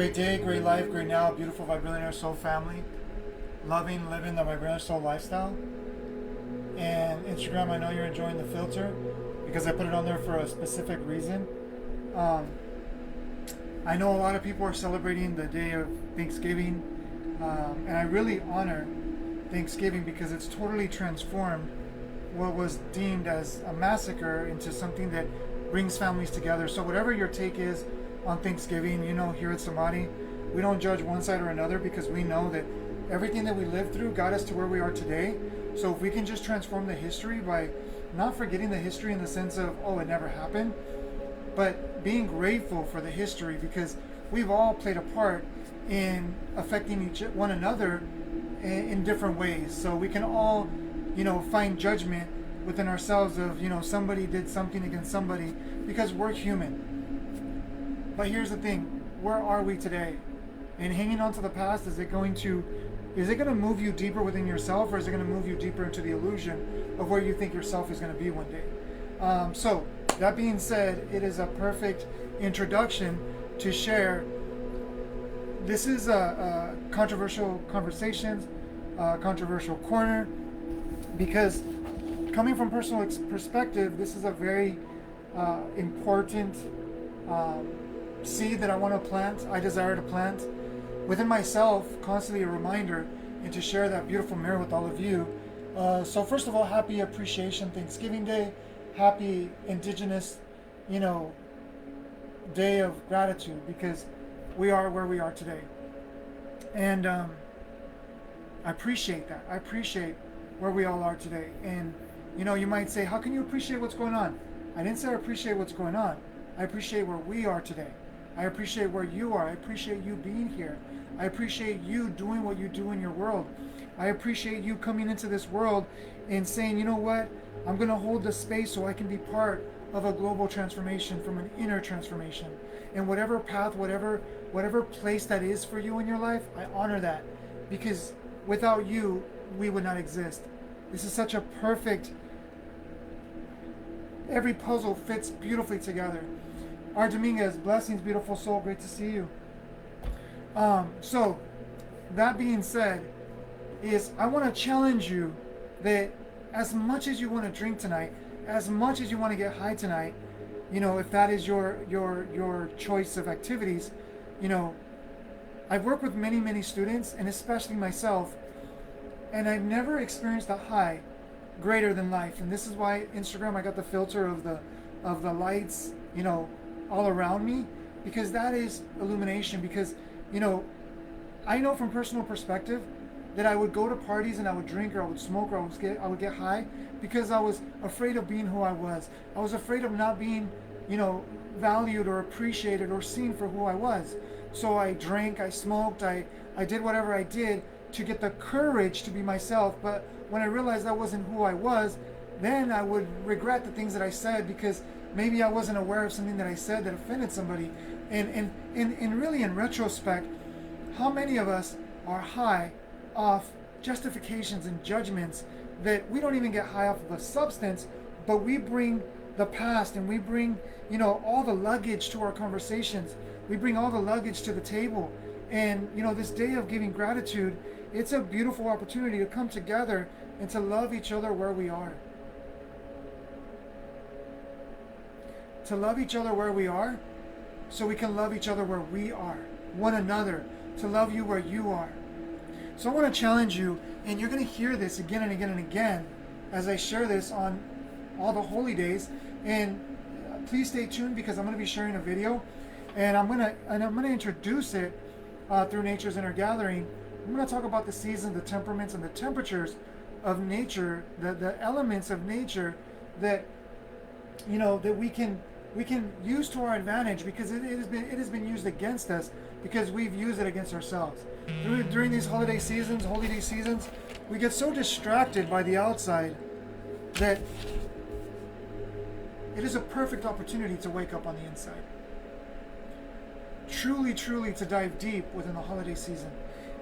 Great day, great life, great now, beautiful Vibrillionaire soul family. Loving, living the Vibrillionaire soul lifestyle. And Instagram, I know you're enjoying the filter because I put it on there for a specific reason. I know a lot of people are celebrating the day of Thanksgiving, and I really honor Thanksgiving because it's totally transformed what was deemed as a massacre into something that brings families together. So whatever your take is on Thanksgiving, here at Sobriety, we don't judge one side or another because we know that everything that we lived through got us to where we are today. So if we can just transform the history by not forgetting the history in the sense of, oh, it never happened, but being grateful for the history because we've all played a part in affecting one another in different ways. So we can all, find judgment within ourselves of, somebody did something against somebody because we're human. But here's the thing, where are we today? And hanging on to the past, is it going to move you deeper within yourself, or is it going to move you deeper into the illusion of where you think yourself is going to be one day? So that being said, it is a perfect introduction to share. This is a controversial conversations, controversial corner, because coming from personal perspective, this is a very important seed that I want to plant. I desire to plant within myself, constantly a reminder, and to share that beautiful mirror with all of you. So first of all, happy Appreciation Thanksgiving Day, happy Indigenous, Day of Gratitude, because we are where we are today. And I appreciate that. I appreciate where we all are today. And you might say, how can you appreciate what's going on? I didn't say I appreciate what's going on. I appreciate where we are today. I appreciate where you are. I appreciate you being here. I appreciate you doing what you do in your world. I appreciate you coming into this world and saying, you know what? I'm going to hold the space so I can be part of a global transformation, from an inner transformation. And whatever path, whatever place that is for you in your life, I honor that. Because without you, we would not exist. This is such a perfect, every puzzle fits beautifully together. R. Dominguez, blessings, beautiful soul, great to see you. So, that being said, I want to challenge you that as much as you want to drink tonight, as much as you want to get high tonight, if that is your choice of activities, I've worked with many students, and especially myself, and I've never experienced a high greater than life. And this is why Instagram, I got the filter of the lights, all around me, because that is illumination. Because I know from personal perspective that I would go to parties and I would drink, or I would smoke, or I would get high because I was afraid of being who I was. I was afraid of not being valued or appreciated or seen for who I was. So I drank, I smoked, I did whatever I did to get the courage to be myself. But when I realized that wasn't who I was, then I would regret the things that I said, because maybe I wasn't aware of something that I said that offended somebody. And really, in retrospect, how many of us are high off justifications and judgments that we don't even get high off of a substance, but we bring the past, and we bring all the luggage to our conversations. We bring all the luggage to the table. And this day of giving gratitude, it's a beautiful opportunity to come together and to love each other where we are. To love each other where we are, so we can love each other where we are, one another, to love you where you are. So I want to challenge you, and you're going to hear this again and again and again as I share this on all the holy days. And please stay tuned, because I'm going to be sharing a video, and I'm going to introduce it through Nature's Inner Gathering. I'm going to talk about the seasons, the temperaments, and the temperatures of nature, the elements of nature that that we can use to our advantage, because it has been used against us, because we've used it against ourselves. During these holy day seasons, we get so distracted by the outside that it is a perfect opportunity to wake up on the inside. Truly to dive deep within the holiday season.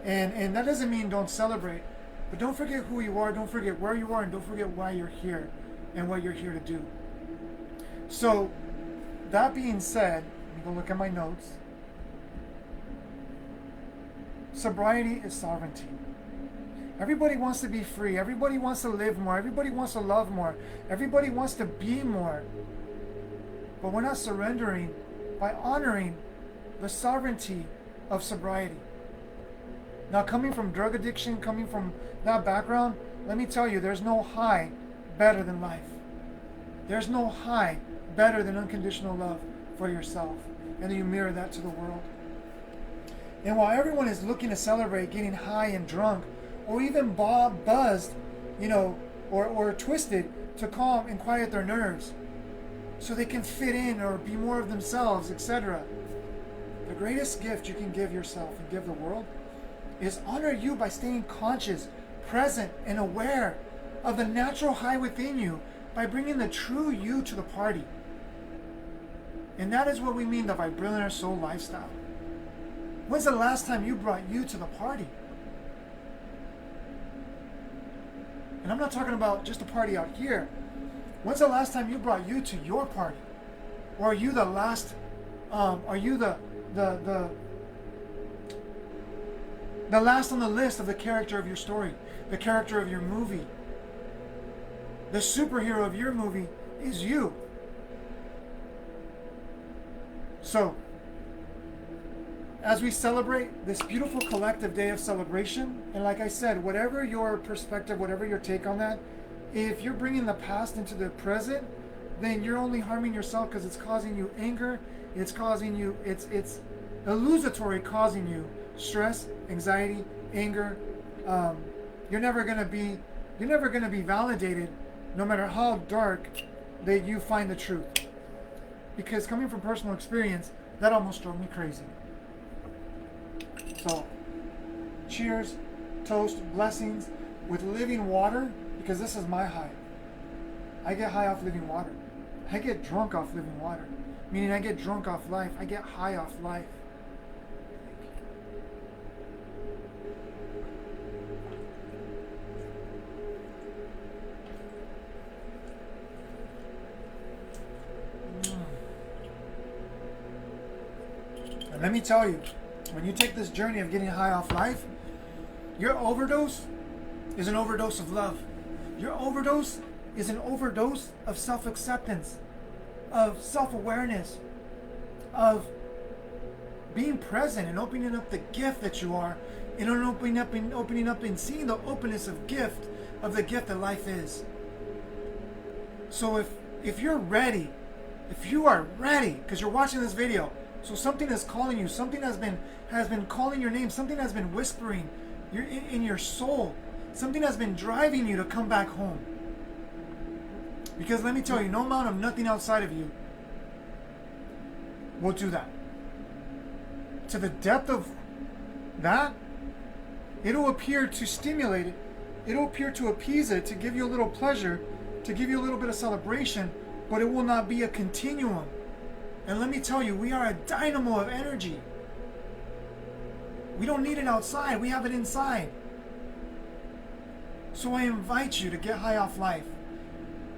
And that doesn't mean don't celebrate, but don't forget who you are, don't forget where you are, and don't forget why you're here and what you're here to do. So, that being said, let me go look at my notes. Sobriety is sovereignty. Everybody wants to be free. Everybody wants to live more. Everybody wants to love more. Everybody wants to be more. But we're not surrendering by honoring the sovereignty of sobriety. Now, coming from drug addiction, coming from that background, let me tell you, there's no high better than life. There's no high better than unconditional love for yourself. And then you mirror that to the world. And while everyone is looking to celebrate getting high and drunk, or even buzzed, or twisted to calm and quiet their nerves, so they can fit in or be more of themselves, etc. The greatest gift you can give yourself and give the world is honor you by staying conscious, present, and aware of the natural high within you by bringing the true you to the party. And that is what we mean the Vibrillionaire soul lifestyle. When's the last time you brought you to the party? And I'm not talking about just a party out here. When's the last time you brought you to your party? Or are you the last, are you the last on the list of the character of your story, the character of your movie? The superhero of your movie is you. So, as we celebrate this beautiful collective day of celebration, and like I said, whatever your perspective, whatever your take on that, if you're bringing the past into the present, then you're only harming yourself because it's causing you anger, it's illusory, causing you stress, anxiety, anger. You're never gonna be validated, no matter how dark that you find the truth. Because coming from personal experience, that almost drove me crazy. So, cheers, toast, blessings with living water, because this is my high. I get high off living water. I get drunk off living water. Meaning I get drunk off life. I get high off life. And let me tell you, when you take this journey of getting high off life, your overdose is an overdose of love. Your overdose is an overdose of self-acceptance, of self-awareness, of being present and opening up the gift that you are, and opening up and seeing the openness of the gift that life is. So if you're ready, if you are ready, because you're watching this video, so something is calling you, something has been calling your name, something has been whispering in your soul, something has been driving you to come back home. Because let me tell you, no amount of nothing outside of you will do that. To the depth of that, it'll appear to stimulate it, it'll appear to appease it, to give you a little pleasure, to give you a little bit of celebration, but it will not be a continuum. And let me tell you, we are a dynamo of energy. We don't need it outside, we have it inside. So I invite you to get high off life.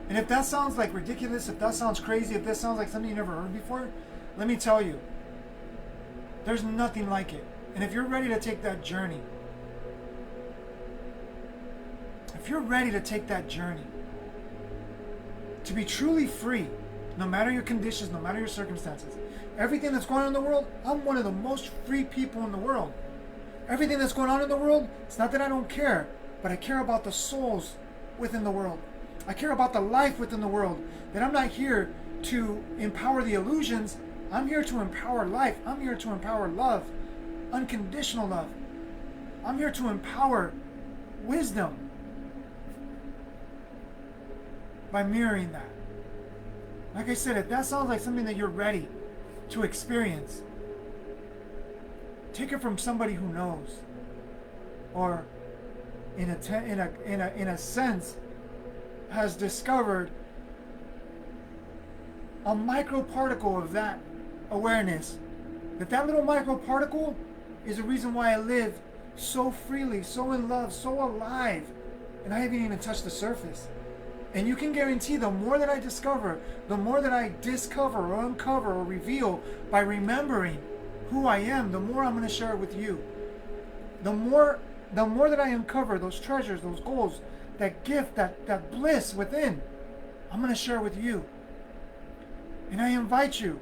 And if that sounds like ridiculous, if that sounds crazy, if that sounds like something you never heard before, let me tell you, there's nothing like it. And if you're ready to take that journey, to be truly free, no matter your conditions, no matter your circumstances, everything that's going on in the world, I'm one of the most free people in the world. Everything that's going on in the world, it's not that I don't care, but I care about the souls within the world. I care about the life within the world. That I'm not here to empower the illusions. I'm here to empower life. I'm here to empower love, unconditional love. I'm here to empower wisdom by mirroring that. Like I said, if that sounds like something that you're ready to experience, take it from somebody who knows, or in a sense has discovered a microparticle of that awareness. That little microparticle is the reason why I live so freely, so in love, so alive, and I haven't even touched the surface. And you can guarantee the more that I discover, the more that I discover or uncover or reveal by remembering who I am, the more I'm going to share it with you. the more that I uncover those treasures, those goals, that gift, that bliss within, I'm going to share with you. And I invite you.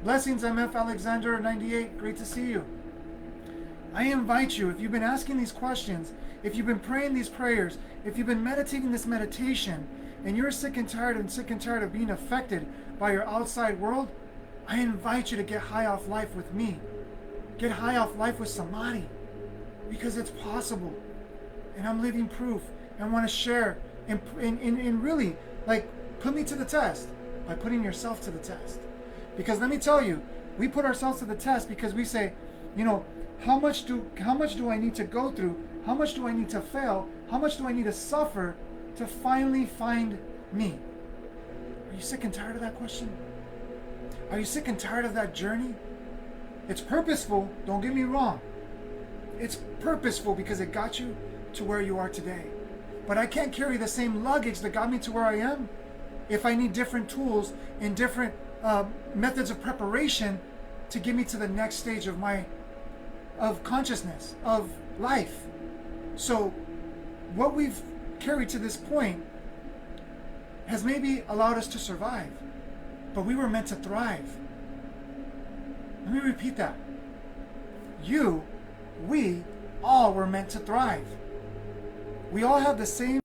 Blessings, MF Alexander 98. Great to see you. I invite you, if you've been asking these questions, if you've been praying these prayers, if you've been meditating this meditation, and you're sick and tired of being affected by your outside world, I invite you to get high off life with me. Get high off life with Samadhi. Because it's possible. And I'm living proof. And want to share and really, like, put me to the test by putting yourself to the test. Because let me tell you, we put ourselves to the test because we say, you know, how much do I need to go through? How much do I need to fail? How much do I need to suffer to finally find me? Are you sick and tired of that question? Are you sick and tired of that journey? It's purposeful, don't get me wrong. It's purposeful because it got you to where you are today. But I can't carry the same luggage that got me to where I am if I need different tools and different methods of preparation to get me to the next stage of consciousness, of life. So what we've carried to this point has maybe allowed us to survive, but we were meant to thrive. Let me repeat that. We all were meant to thrive. We all have the same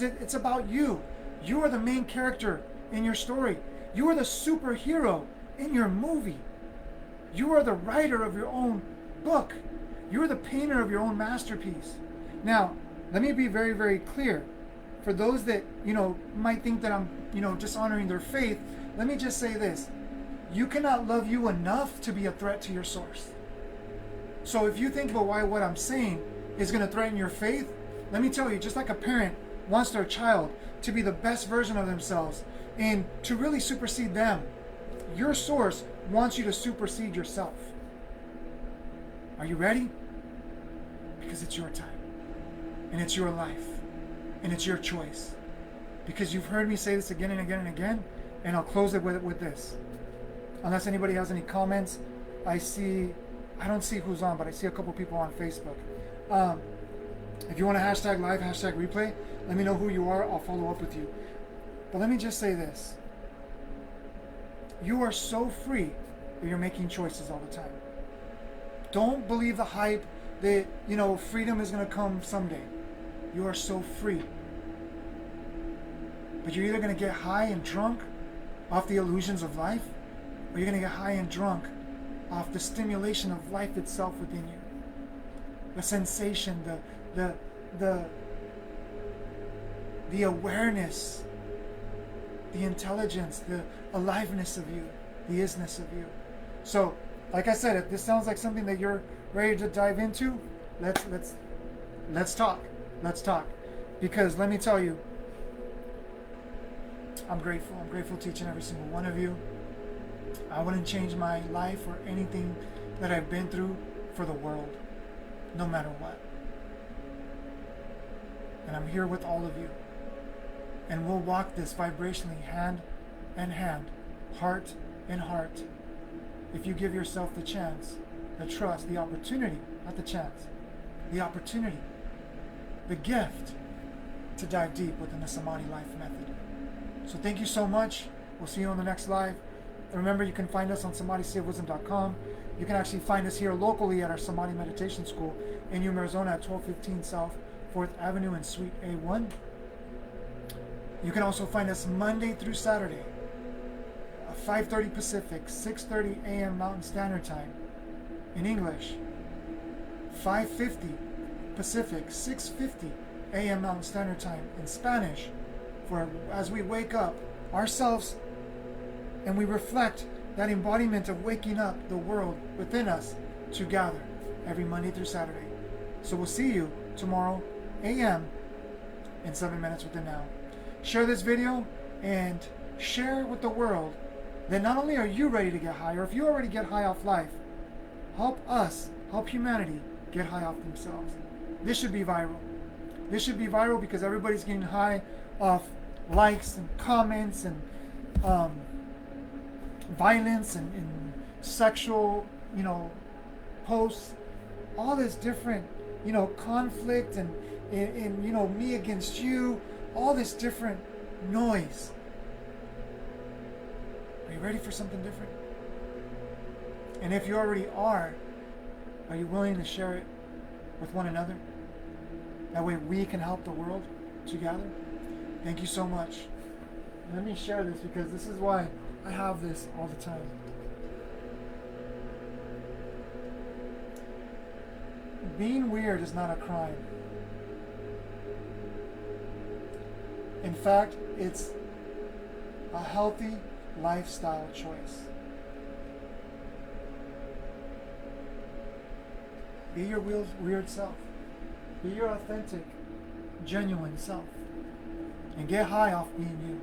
It's about you. You are the main character in your story. You are the superhero in your movie. You are the writer of your own book. You are the painter of your own masterpiece. Now, let me be very, very clear. For those that, might think that I'm, dishonoring their faith, let me just say this. You cannot love you enough to be a threat to your source. So if you think about why what I'm saying is going to threaten your faith, let me tell you, just like a parent wants their child to be the best version of themselves and to really supersede them, your source wants you to supersede yourself. Are you ready? Because it's your time. And it's your life. And it's your choice. Because you've heard me say this again and again and again, and I'll close it with this. Unless anybody has any comments, I don't see who's on, but I see a couple people on Facebook. If you want to hashtag live, hashtag replay, let me know who you are. I'll follow up with you. But let me just say this. You are so free that you're making choices all the time. Don't believe the hype that, freedom is going to come someday. You are so free. But you're either going to get high and drunk off the illusions of life, or you're going to get high and drunk off the stimulation of life itself within you. The sensation, the awareness, the intelligence, the aliveness of you, the isness of you. So, like I said, if this sounds like something that you're ready to dive into, let's talk. Let's talk. Because let me tell you, I'm grateful. I'm grateful to each and every single one of you. I wouldn't change my life or anything that I've been through for the world, no matter what. And I'm here with all of you. And we'll walk this vibrationally hand in hand, heart in heart. If you give yourself the chance, the trust, the opportunity, not the chance, the opportunity, the gift to dive deep within the Samadhi Life Method. So thank you so much. We'll see you on the next live. Remember, you can find us on samadhiseaofwisdom.com. You can actually find us here locally at our Samadhi Meditation School in Yuma, Arizona at 1215 South 4th Avenue in Suite A1. You can also find us Monday through Saturday, 5:30 Pacific, 6:30 a.m. Mountain Standard Time in English, 5:50 Pacific, 6:50 a.m. Mountain Standard Time in Spanish, for as we wake up ourselves and we reflect that embodiment of waking up the world within us to gather every Monday through Saturday. So we'll see you tomorrow, a.m. in 7 minutes within now. Share this video and share with the world that not only are you ready to get high, or if you already get high off life, help us, help humanity get high off themselves. This should be viral. This should be viral because everybody's getting high off likes and comments and violence and sexual, posts, all this different, conflict and me against you, all this different noise. Are you ready for something different? And if you already are you willing to share it with one another? That way we can help the world together. Thank you so much. Let me share this because this is why I have this all the time. Being weird is not a crime. In fact, it's a healthy lifestyle choice. Be your weird self. Be your authentic, genuine self. And get high off being you.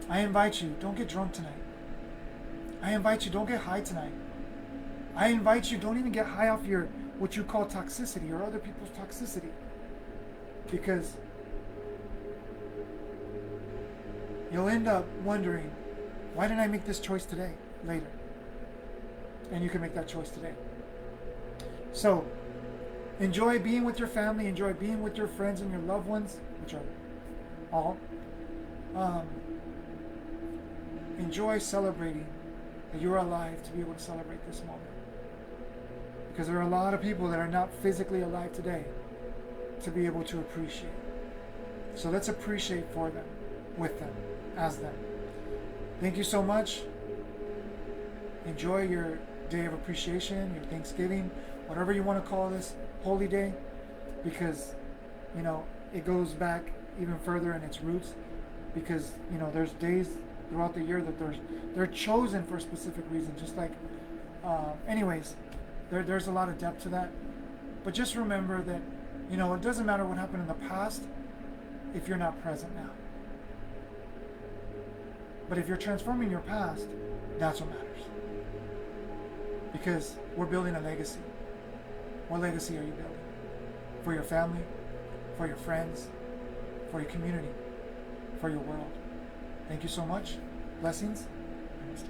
I invite you, don't get drunk tonight. I invite you, don't get high tonight. I invite you, don't even get high off your what you call toxicity or other people's toxicity. Because you'll end up wondering, why didn't I make this choice today, later? And you can make that choice today. So, enjoy being with your family, enjoy being with your friends and your loved ones, which are all. Enjoy celebrating that you're alive to be able to celebrate this moment. Because there are a lot of people that are not physically alive today to be able to appreciate. So let's appreciate for them, with them, as them. Thank you so much. Enjoy your day of appreciation, your Thanksgiving, whatever you want to call this holy day, because it goes back even further in its roots, because there's days throughout the year that they're chosen for a specific reason, just like there's a lot of depth to that. But just remember that it doesn't matter what happened in the past if you're not present now. But if you're transforming your past, that's what matters. Because we're building a legacy. What legacy are you building? For your family, for your friends, for your community, for your world. Thank you so much. Blessings. Namaste.